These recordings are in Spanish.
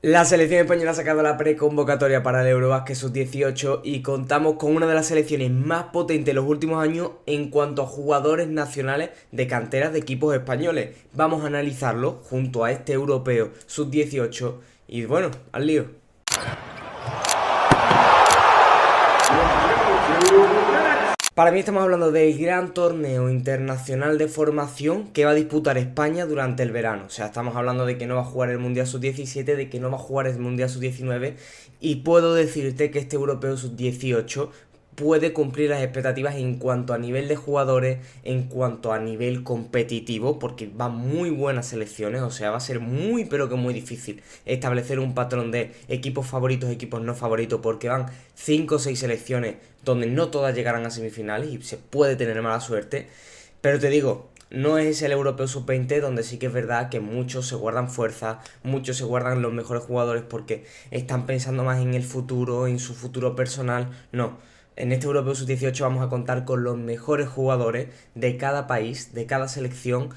La selección española ha sacado la preconvocatoria para el Eurobasket Sub-18 y contamos con una de las selecciones más potentes de los últimos años en cuanto a jugadores nacionales de canteras de equipos españoles. Vamos a analizarlo junto a este europeo Sub-18 y bueno, al lío. Para mí estamos hablando del gran torneo internacional de formación que va a disputar España durante el verano. O sea, estamos hablando de que no va a jugar el Mundial Sub-17, de que no va a jugar el Mundial Sub-19 y puedo decirte que este Europeo Sub-18 puede cumplir las expectativas en cuanto a nivel de jugadores, en cuanto a nivel competitivo, porque van muy buenas selecciones, o sea, va a ser muy pero que muy difícil establecer un patrón de equipos favoritos, equipos no favoritos, porque van 5 o 6 selecciones donde no todas llegarán a semifinales y se puede tener mala suerte, pero te digo, no es el Europeo Sub-20 donde sí que es verdad que muchos se guardan fuerza, muchos se guardan los mejores jugadores porque están pensando más en el futuro, en su futuro personal, no. En este Europeo Sub-18 vamos a contar con los mejores jugadores de cada país, de cada selección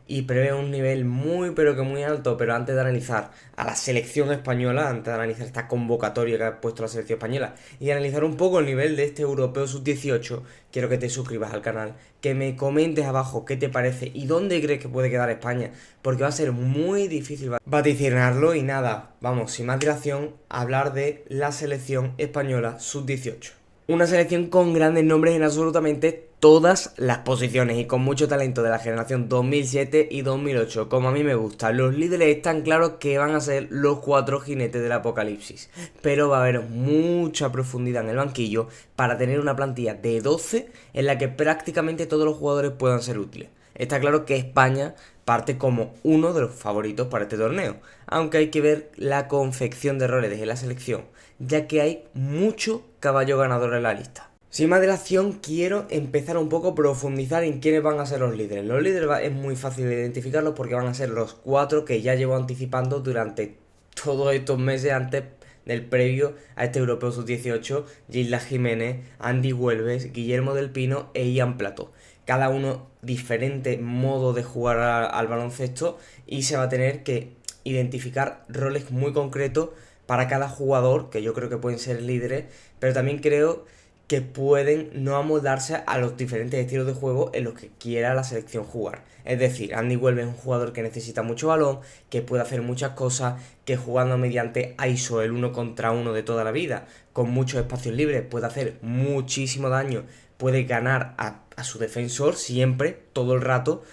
y prevé un nivel muy pero que muy alto, pero antes de analizar a la selección española, antes de analizar esta convocatoria que ha puesto la selección española y analizar un poco el nivel de este Europeo Sub-18, quiero que te suscribas al canal, que me comentes abajo qué te parece y dónde crees que puede quedar España, porque va a ser muy difícil vaticinarlo y nada, vamos, sin más dilación, a hablar de la selección española Sub-18. Una selección con grandes nombres en absolutamente todas las posiciones y con mucho talento de la generación 2007 y 2008, como a mí me gusta. Los líderes están claros que van a ser los cuatro jinetes del apocalipsis, pero va a haber mucha profundidad en el banquillo para tener una plantilla de 12 en la que prácticamente todos los jugadores puedan ser útiles. Está claro que España parte como uno de los favoritos para este torneo, aunque hay que ver la confección de roles de la selección, ya que hay mucho caballo ganador en la lista. Sin más dilación, quiero empezar un poco a profundizar en quiénes van a ser los líderes. Los líderes es muy fácil de identificarlos porque van a ser los cuatro que ya llevo anticipando durante todos estos meses antes del previo a este Europeo Sub-18, Gisla Jiménez, Andy Huelves, Guillermo del Pino e Ian Plato. Cada uno diferente modo de jugar al baloncesto y se va a tener que identificar roles muy concretos para cada jugador, que yo creo que pueden ser líderes, pero también creo que pueden no amoldarse a los diferentes estilos de juego en los que quiera la selección jugar. Es decir, Andy Huelves es un jugador que necesita mucho balón, que puede hacer muchas cosas, que jugando mediante ISO, el uno contra uno de toda la vida, con muchos espacios libres, puede hacer muchísimo daño, puede ganar a su defensor siempre, todo el rato.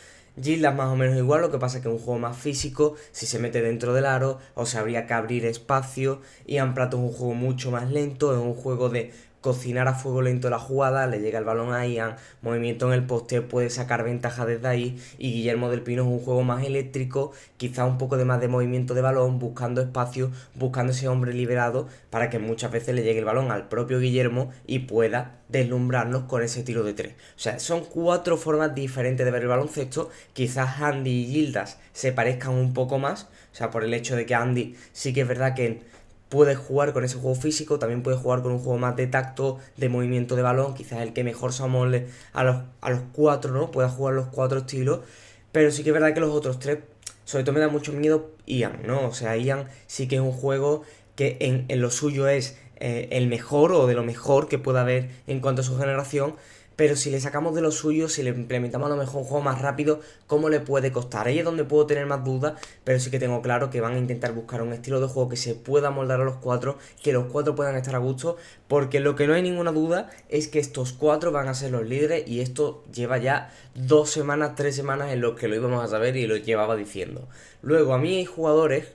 Gilda es más o menos igual, lo que pasa es que es un juego más físico, si se mete dentro del aro, o sea, habría que abrir espacio. Ian Plato es un juego mucho más lento, es un juego de cocinar a fuego lento la jugada, le llega el balón a Ian, movimiento en el poste, puede sacar ventaja desde ahí, y Guillermo del Pino es un juego más eléctrico, quizá un poco de más de movimiento de balón, buscando espacio, buscando ese hombre liberado, para que muchas veces le llegue el balón al propio Guillermo y pueda deslumbrarnos con ese tiro de tres. O sea, son cuatro formas diferentes de ver el baloncesto, quizás Andy y Gildas se parezcan un poco más, o sea, por el hecho de que Andy sí que es verdad que puede jugar con ese juego físico, también puede jugar con un juego más de tacto, de movimiento de balón, quizás el que mejor se amolde a los cuatro, ¿no? Pueda jugar los cuatro estilos, pero sí que es verdad que los otros tres, sobre todo me da mucho miedo Ian, ¿no? O sea, Ian sí que es un juego que en lo suyo es el mejor o de lo mejor que pueda haber en cuanto a su generación, pero si le sacamos de lo suyo, si le implementamos a lo mejor un juego más rápido, ¿cómo le puede costar? Ahí es donde puedo tener más dudas, pero sí que tengo claro que van a intentar buscar un estilo de juego que se pueda moldar a los cuatro, que los cuatro puedan estar a gusto, porque lo que no hay ninguna duda es que estos cuatro van a ser los líderes y esto lleva ya 2 semanas, 3 semanas en los que lo íbamos a saber y lo llevaba diciendo. Luego, a mí hay jugadores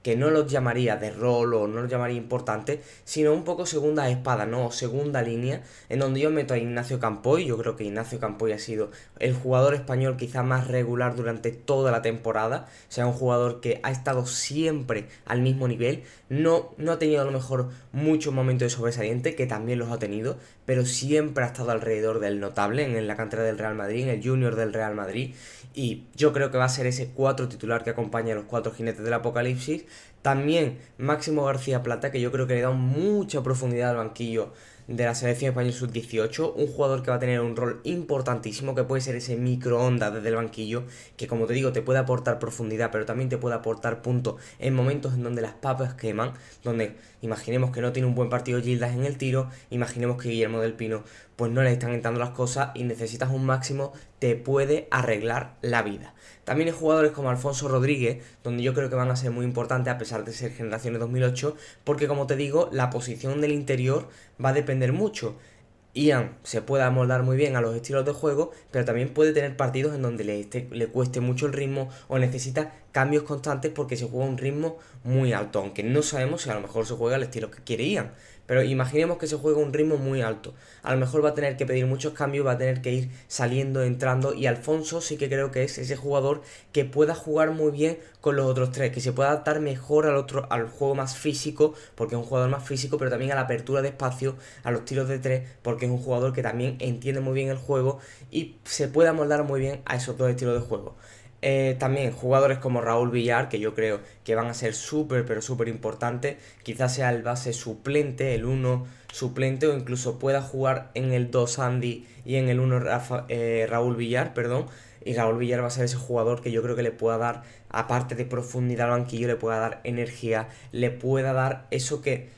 que no los llamaría de rol o no los llamaría importantes, sino un poco segunda espada, ¿no? O segunda línea, en donde yo meto a Ignacio Campoy. Yo creo que Ignacio Campoy ha sido el jugador español quizá más regular durante toda la temporada, o sea, un jugador que ha estado siempre al mismo nivel, no ha tenido a lo mejor muchos momentos de sobresaliente, que también los ha tenido, pero siempre ha estado alrededor del notable en la cantera del Real Madrid, en el Junior del Real Madrid, y yo creo que va a ser ese cuatro titular que acompaña a los cuatro jinetes del apocalipsis. También Máximo García Plata, que yo creo que le da mucha profundidad al banquillo de la selección española sub-18, un jugador que va a tener un rol importantísimo, que puede ser ese microondas desde el banquillo, que como te digo te puede aportar profundidad, pero también te puede aportar puntos en momentos en donde las papas queman, donde imaginemos que no tiene un buen partido Gildas en el tiro, imaginemos que Guillermo del Pino pues no le están entrando las cosas y necesitas un máximo, te puede arreglar la vida. También hay jugadores como Alfonso Rodríguez, donde yo creo que van a ser muy importantes a pesar de ser generaciones 2008, porque como te digo, la posición del interior va a depender mucho. Ian se puede amoldar muy bien a los estilos de juego, pero también puede tener partidos en donde le cueste mucho el ritmo o necesita cambios constantes porque se juega a un ritmo muy alto, aunque no sabemos si a lo mejor se juega al estilo que quiere Ian. Pero imaginemos que se juega a un ritmo muy alto. A lo mejor va a tener que pedir muchos cambios, va a tener que ir saliendo, entrando. Y Alfonso sí que creo que es ese jugador que pueda jugar muy bien con los otros tres, que se pueda adaptar mejor al juego más físico, porque es un jugador más físico, pero también a la apertura de espacio, a los tiros de tres, porque es un jugador que también entiende muy bien el juego y se puede amoldar muy bien a esos dos estilos de juego. También jugadores como Raúl Villar, que yo creo que van a ser súper, pero súper importantes. Quizás sea el base suplente, el uno suplente, o incluso pueda jugar en el 2 Andy y en el uno Raúl Villar, perdón. Y Raúl Villar va a ser ese jugador que yo creo que le pueda dar, aparte de profundidad al banquillo, le pueda dar energía, le pueda dar eso que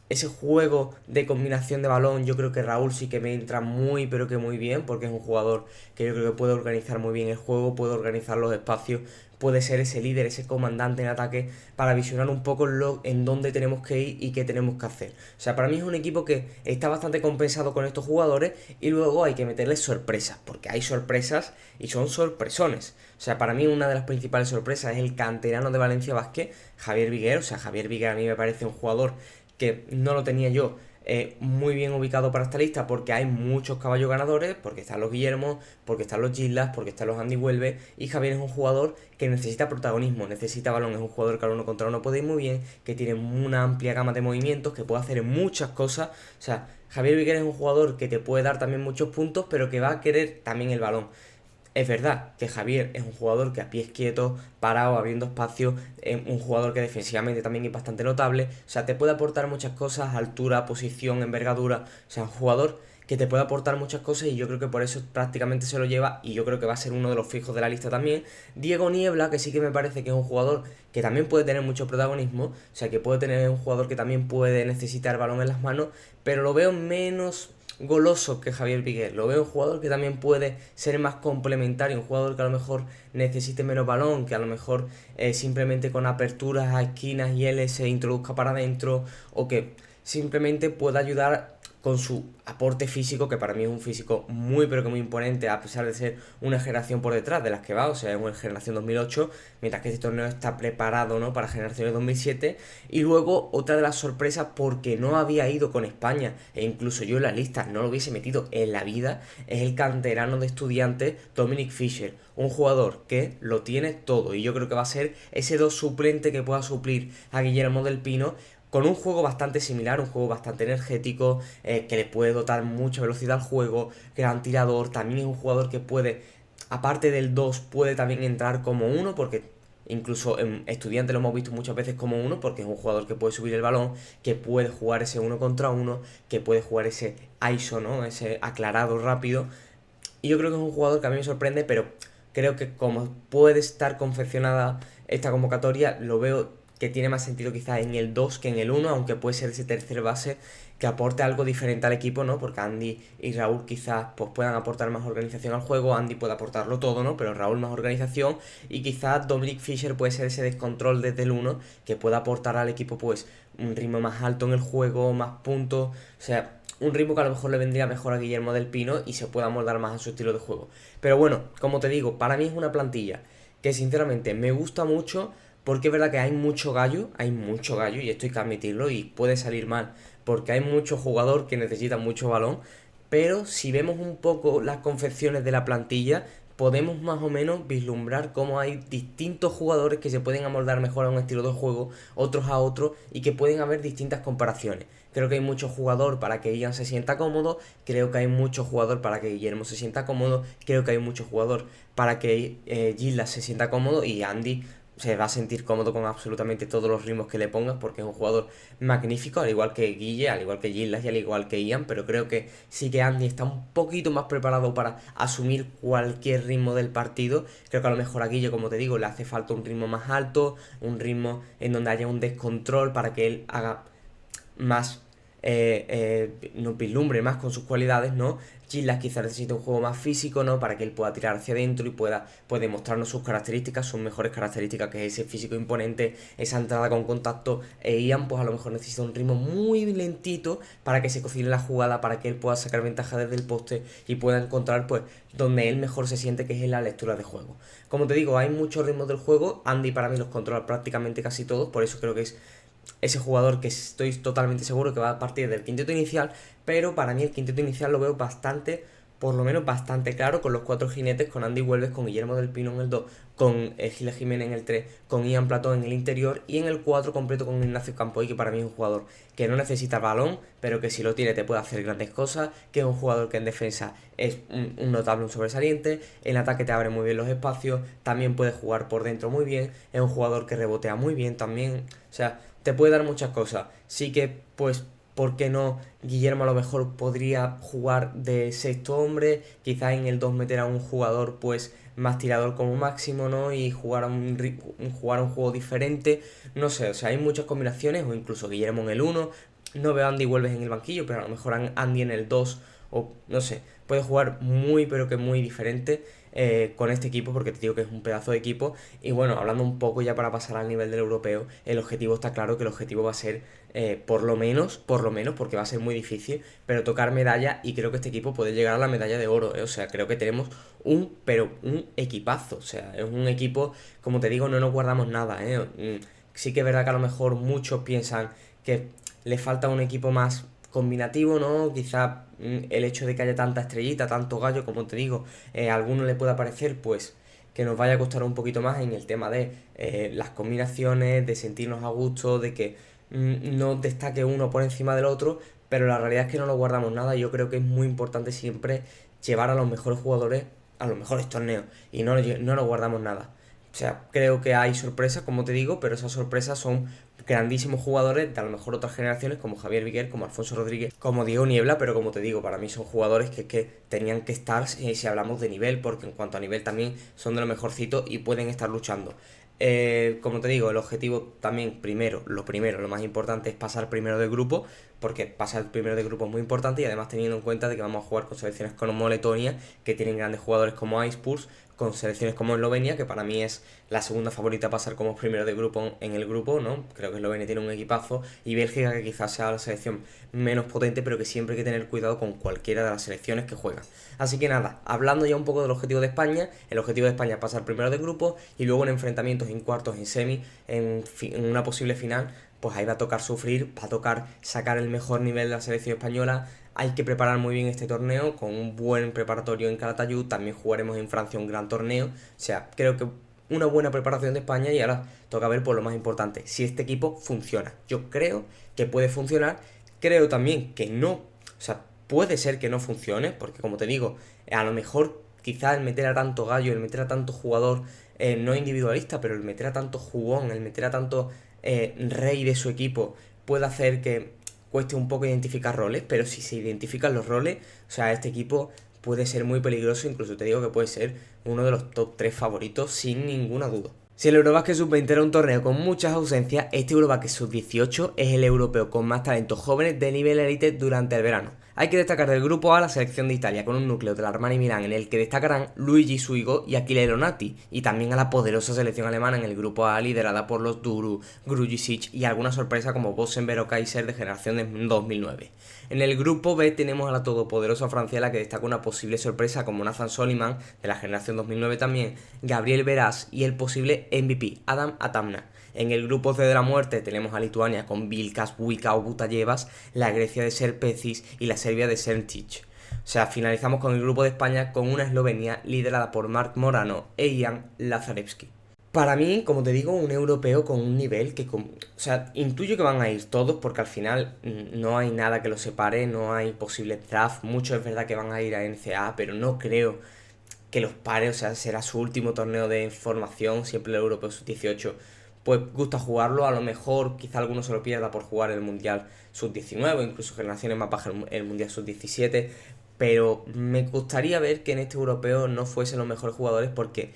ese juego de combinación de balón, yo creo que Raúl sí que me entra muy, pero que muy bien, porque es un jugador que yo creo que puede organizar muy bien el juego, puede organizar los espacios, puede ser ese líder, ese comandante en ataque, para visionar un poco en dónde tenemos que ir y qué tenemos que hacer. O sea, para mí es un equipo que está bastante compensado con estos jugadores y luego hay que meterles sorpresas, porque hay sorpresas y son sorpresones. O sea, para mí una de las principales sorpresas es el canterano de Valencia Basket, Javier Viguer. O sea, Javier Viguer a mí me parece un jugador que no lo tenía yo muy bien ubicado para esta lista, porque hay muchos caballos ganadores, porque están los Guillermo, porque están los Gislas, porque están los Andy Huelve, y Javier es un jugador que necesita protagonismo, necesita balón, es un jugador que al uno contra uno puede ir muy bien, que tiene una amplia gama de movimientos, que puede hacer muchas cosas. O sea, Javier Viguer es un jugador que te puede dar también muchos puntos, pero que va a querer también el balón. Es verdad que Javier es un jugador que a pies quietos, parado, abriendo espacio, un jugador que defensivamente también es bastante notable. O sea, te puede aportar muchas cosas, altura, posición, envergadura. O sea, un jugador que te puede aportar muchas cosas y yo creo que por eso prácticamente se lo lleva y yo creo que va a ser uno de los fijos de la lista también. Diego Niebla, que sí que me parece que es un jugador que también puede tener mucho protagonismo, o sea, que puede tener un jugador que también puede necesitar balón en las manos, pero lo veo menos goloso que Javier Piqué. Lo veo un jugador que también puede ser más complementario, un jugador que a lo mejor necesite menos balón, que a lo mejor simplemente con aperturas a esquinas y él se introduzca para adentro, o que simplemente pueda ayudar con su aporte físico, que para mí es un físico muy pero que muy imponente, a pesar de ser una generación por detrás de las que va. O sea, es una generación 2008, mientras que este torneo está preparado, ¿no?, para generaciones 2007. Y luego otra de las sorpresas, porque no había ido con España, e incluso yo en la lista no lo hubiese metido en la vida, es el canterano de Estudiantes, Dominic Fischer, un jugador que lo tiene todo, y yo creo que va a ser ese 2 suplente que pueda suplir a Guillermo del Pino, con un juego bastante similar, un juego bastante energético, que le puede dotar mucha velocidad al juego, gran tirador. También es un jugador que puede, aparte del 2, puede también entrar como uno, porque incluso en Estudiantes lo hemos visto muchas veces como uno, porque es un jugador que puede subir el balón, que puede jugar ese uno contra uno, que puede jugar ese ISO, ¿no?, ese aclarado rápido. Y yo creo que es un jugador que a mí me sorprende, pero creo que como puede estar confeccionada esta convocatoria, lo veo que tiene más sentido quizás en el 2 que en el 1, aunque puede ser ese tercer base que aporte algo diferente al equipo, ¿no? Porque Andy y Raúl quizás pues puedan aportar más organización al juego, Andy puede aportarlo todo, ¿no? Pero Raúl más organización, y quizás Dominic Fischer puede ser ese descontrol desde el 1 que pueda aportar al equipo pues un ritmo más alto en el juego, más puntos, o sea, un ritmo que a lo mejor le vendría mejor a Guillermo del Pino y se pueda moldar más a su estilo de juego. Pero bueno, como te digo, para mí es una plantilla que sinceramente me gusta mucho, porque es verdad que hay mucho gallo, y esto hay que admitirlo, y puede salir mal, porque hay mucho jugador que necesita mucho balón, pero si vemos un poco las confecciones de la plantilla, podemos más o menos vislumbrar cómo hay distintos jugadores que se pueden amoldar mejor a un estilo de juego, otros a otro, y que pueden haber distintas comparaciones. Creo que hay mucho jugador para que Ian se sienta cómodo, creo que hay mucho jugador para que Guillermo se sienta cómodo, creo que hay mucho jugador para que Gillas se sienta cómodo, y Andy se va a sentir cómodo con absolutamente todos los ritmos que le pongas porque es un jugador magnífico, al igual que Guille, al igual que Gillas y al igual que Ian, pero creo que sí que Andy está un poquito más preparado para asumir cualquier ritmo del partido. Creo que a lo mejor a Guille, como te digo, le hace falta un ritmo más alto, un ritmo en donde haya un descontrol para que él haga más, nos vislumbre más con sus cualidades, ¿no? Gillas quizás necesita un juego más físico, ¿no? Para que él pueda tirar hacia adentro y puede mostrarnos sus características, sus mejores características, que es ese físico imponente, esa entrada con contacto. Ian, pues a lo mejor necesita un ritmo muy lentito para que se cocine la jugada, para que él pueda sacar ventaja desde el poste y pueda encontrar, pues, donde él mejor se siente, que es en la lectura de juego. Como te digo, hay muchos ritmos del juego. Andy para mí los controla prácticamente casi todos, por eso creo que es ese jugador que estoy totalmente seguro que va a partir del quinteto inicial, pero para mí el quinteto inicial lo veo bastante, por lo menos bastante claro, con los 4 jinetes, con Andy Huelves, con Guillermo del Pino en el 2, con Giles Jiménez en el 3, con Ian Platón en el interior y en el 4 completo con Ignacio Campoy, que para mí es un jugador que no necesita balón, pero que si lo tiene te puede hacer grandes cosas, que es un jugador que en defensa es un notable, un sobresaliente, en ataque te abre muy bien los espacios, también puede jugar por dentro muy bien, es un jugador que rebotea muy bien también, o sea, te puede dar muchas cosas. Sí que, pues, ¿por qué no? Guillermo a lo mejor podría jugar de sexto hombre, quizás en el 2 meter a un jugador, pues, más tirador como máximo, ¿no? Y jugar a jugar a un juego diferente. No sé, o sea, hay muchas combinaciones, o incluso Guillermo en el 1. No veo a Andy Huelves en el banquillo, pero a lo mejor Andy en el 2, o no sé, puede jugar muy, pero que muy diferente. Con este equipo, porque te digo que es un pedazo de equipo. Y bueno, hablando un poco ya para pasar al nivel del europeo, el objetivo está claro, que el objetivo va a ser, por lo menos, porque va a ser muy difícil, pero tocar medalla, y creo que este equipo puede llegar a la medalla de oro, o sea, creo que tenemos pero un equipazo, o sea, es un equipo, como te digo, no nos guardamos nada, sí que es verdad que a lo mejor muchos piensan que le falta un equipo más combinativo, ¿no? Quizá el hecho de que haya tanta estrellita, tanto gallo, como te digo, a alguno le pueda parecer, pues, que nos vaya a costar un poquito más en el tema de las combinaciones, de sentirnos a gusto, de que no destaque uno por encima del otro, pero la realidad es que no nos guardamos nada. Y yo creo que es muy importante siempre llevar a los mejores jugadores a los mejores torneos y no nos guardamos nada. O sea, creo que hay sorpresas, como te digo, pero esas sorpresas son grandísimos jugadores de a lo mejor otras generaciones, como Javier Viguer, como Alfonso Rodríguez, como Diego Niebla, pero como te digo, para mí son jugadores que tenían que estar, si hablamos de nivel, porque en cuanto a nivel también son de lo mejorcito y pueden estar luchando. Como te digo, el objetivo también, lo más importante es pasar primero de grupo, porque pasar primero de grupo es muy importante, y además teniendo en cuenta de que vamos a jugar con selecciones como Letonia, que tienen grandes jugadores como Icepurs, con selecciones como Eslovenia, que para mí es la segunda favorita a pasar como primero de grupo en el grupo, ¿no? Creo que Eslovenia tiene un equipazo, y Bélgica, que quizás sea la selección menos potente, pero que siempre hay que tener cuidado con cualquiera de las selecciones que juegan. Así que nada, hablando ya un poco del objetivo de España, el objetivo de España es pasar primero de grupo, y luego en enfrentamientos, en cuartos, en semi, en una posible final, pues ahí va a tocar sufrir, va a tocar sacar el mejor nivel de la selección española. Hay que preparar muy bien este torneo, con un buen preparatorio en Calatayud. También jugaremos en Francia un gran torneo. O sea, creo que una buena preparación de España, y ahora toca ver por lo más importante, si este equipo funciona. Yo creo que puede funcionar, creo también que no, o sea, puede ser que no funcione, porque como te digo, a lo mejor quizá el meter a tanto gallo, el meter a tanto jugador, no individualista, pero el meter a tanto jugón, el meter a tanto rey de su equipo, puede hacer que cueste un poco identificar roles, pero si se identifican los roles, o sea, este equipo puede ser muy peligroso, incluso te digo que puede ser uno de los top 3 favoritos sin ninguna duda. Si el Eurobasket Sub-20 era un torneo con muchas ausencias, este Eurobasket Sub-18 es el europeo con más talentos jóvenes de nivel élite durante el verano. Hay que destacar del grupo A la selección de Italia, con un núcleo del Armani Milán en el que destacarán Luigi Suigo y Achille Lonati, y también a la poderosa selección alemana en el grupo A, liderada por los Duru, Grujicic y alguna sorpresa como Bossenberg o Kaiser, de generación de 2009. En el grupo B tenemos a la todopoderosa Francia, la que destaca una posible sorpresa como Nathan Soliman, de la generación 2009 también, Gabriel Veras y el posible MVP, Adam Atamna. En el grupo C de la muerte tenemos a Lituania con Vilkas, Buika o Butajevas, la Grecia de Serpecis y la Serbia de Sertic. O sea, finalizamos con el grupo de España con una Eslovenia liderada por Marc Morano e Ian Lazarevski. Para mí, como te digo, un europeo con un nivel que... O sea, intuyo que van a ir todos, porque al final no hay nada que los separe, no hay posible draft. Muchos es verdad que van a ir a NCAA, pero no creo que los pare, o sea, será su último torneo de formación, siempre el Europeo Sub-18, pues gusta jugarlo, a lo mejor quizá alguno se lo pierda por jugar el Mundial Sub-19, incluso generaciones más bajas el Mundial Sub-17, pero me gustaría ver que en este europeo no fuesen los mejores jugadores porque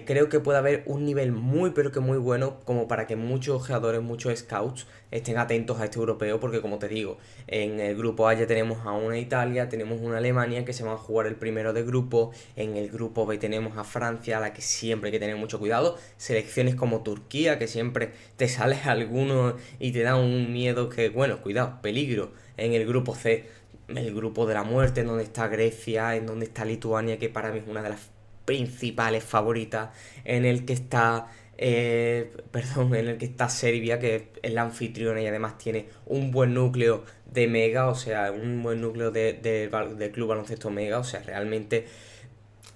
creo que puede haber un nivel muy pero que muy bueno como para que muchos jugadores, muchos scouts estén atentos a este europeo porque como te digo, en el grupo A ya tenemos a una Italia, tenemos una Alemania que se van a jugar el primero de grupo, en el grupo B tenemos a Francia, a la que siempre hay que tener mucho cuidado, selecciones como Turquía que siempre te sale alguno y te da un miedo que, bueno, cuidado, peligro, en el grupo C el grupo de la muerte, en donde está Grecia, en donde está Lituania, que para mí es una de las principales favoritas, en el que está, en el que está Serbia, que es la anfitriona y además tiene un buen núcleo de Mega, o sea, un buen núcleo de Club Baloncesto Mega, o sea, realmente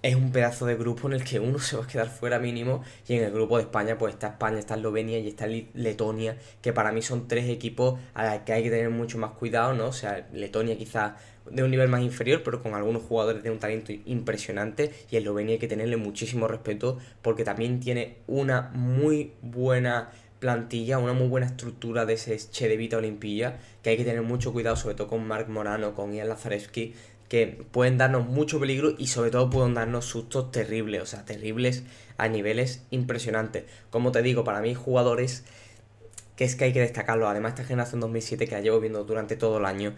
es un pedazo de grupo en el que uno se va a quedar fuera mínimo y en el grupo de España pues está España, está Eslovenia y está Letonia, que para mí son tres equipos a los que hay que tener mucho más cuidado, ¿no? O sea, Letonia quizás de un nivel más inferior, pero con algunos jugadores de un talento impresionante y Eslovenia hay que tenerle muchísimo respeto porque también tiene una muy buena plantilla, una muy buena estructura de ese Chedevita Olimpilla, que hay que tener mucho cuidado, sobre todo con Marc Morano, con Ian Lazarevsky, que pueden darnos mucho peligro y sobre todo pueden darnos sustos terribles, o sea, terribles a niveles impresionantes. Como te digo, para mí jugadores que es que hay que destacarlo, además esta generación 2007 que la llevo viendo durante todo el año,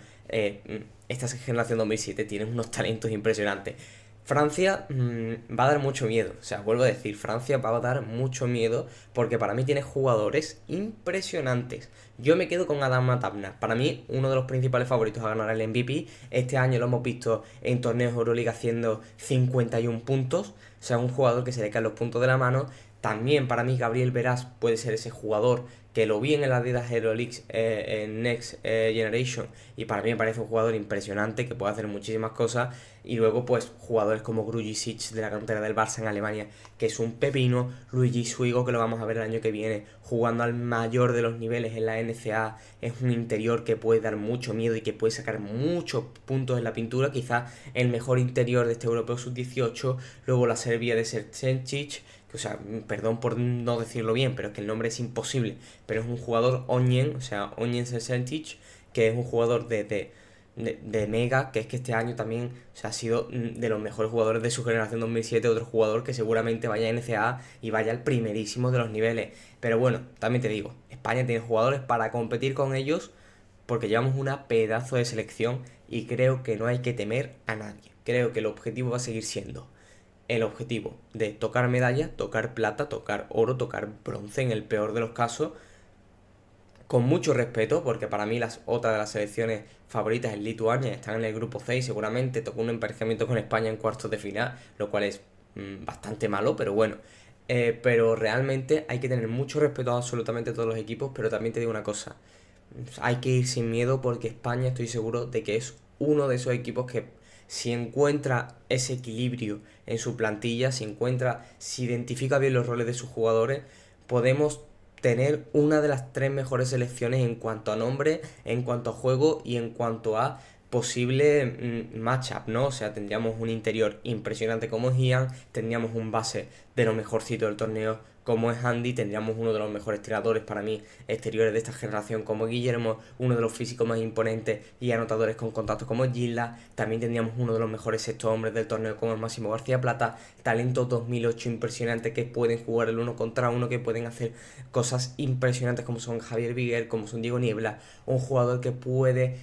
esta generación 2007 tiene unos talentos impresionantes. Francia va a dar mucho miedo, o sea, vuelvo a decir, Francia va a dar mucho miedo porque para mí tiene jugadores impresionantes. Yo me quedo con Adam Matabna, para mí uno de los principales favoritos a ganar el MVP. Este año lo hemos visto en torneos Euroliga haciendo 51 puntos, o sea, un jugador que se le caen los puntos de la mano. También para mí Gabriel Verás puede ser ese jugador que lo vi en el Adidas Euroleague en Next Generation y para mí me parece un jugador impresionante que puede hacer muchísimas cosas. Y luego pues jugadores como Grujicic de la cantera del Barça en Alemania, que es un pepino, Luigi Suigo que lo vamos a ver el año que viene jugando al mayor de los niveles en la NCAA, es un interior que puede dar mucho miedo y que puede sacar muchos puntos en la pintura, quizás el mejor interior de este Europeo Sub-18. Luego la Serbia de Sersencic, o sea, perdón por no decirlo bien, pero es que el nombre es imposible, pero es un jugador Onyen, o sea, Onyen Sersencic, que es un jugador de Mega, que es que este año también, o sea, ha sido de los mejores jugadores de su generación 2007, otro jugador que seguramente vaya a NCAA y vaya al primerísimo de los niveles. Pero bueno, también te digo, España tiene jugadores para competir con ellos porque llevamos una pedazo de selección y creo que no hay que temer a nadie. Creo que el objetivo va a seguir siendo el objetivo de tocar medalla, tocar plata, tocar oro, tocar bronce en el peor de los casos, con mucho respeto, porque para mí las otras de las selecciones favoritas en Lituania están en el grupo C y seguramente tocó un emparejamiento con España en cuartos de final, lo cual es bastante malo, pero bueno. Pero realmente hay que tener mucho respeto a absolutamente todos los equipos, pero también te digo una cosa, hay que ir sin miedo porque España estoy seguro de que es uno de esos equipos que si encuentra ese equilibrio en su plantilla, si identifica bien los roles de sus jugadores, podemos tener una de las tres mejores selecciones en cuanto a nombre, en cuanto a juego y en cuanto a posible matchup, ¿no? O sea, tendríamos un interior impresionante como es Ian, tendríamos un base de lo mejorcito del torneo como es Andy, tendríamos uno de los mejores tiradores para mí exteriores de esta generación como Guillermo, uno de los físicos más imponentes y anotadores con contactos como Gilla, también tendríamos uno de los mejores sextos hombres del torneo como el Máximo García Plata, talento 2008 impresionante que pueden jugar el uno contra uno, que pueden hacer cosas impresionantes como son Javier Viguer, como son Diego Niebla, un jugador que puede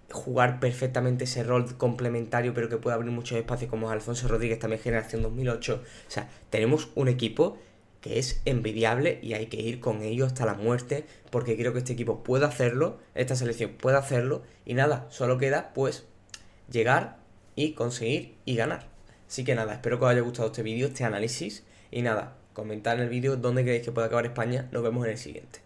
jugar perfectamente ese rol complementario pero que puede abrir muchos espacios como es Alfonso Rodríguez, también generación 2008. O sea, tenemos un equipo que es envidiable y hay que ir con ello hasta la muerte porque creo que este equipo puede hacerlo, esta selección puede hacerlo y nada, solo queda pues llegar y conseguir y ganar. Así que nada, espero que os haya gustado este vídeo, este análisis y nada, comentad en el vídeo dónde creéis que puede acabar España, nos vemos en el siguiente.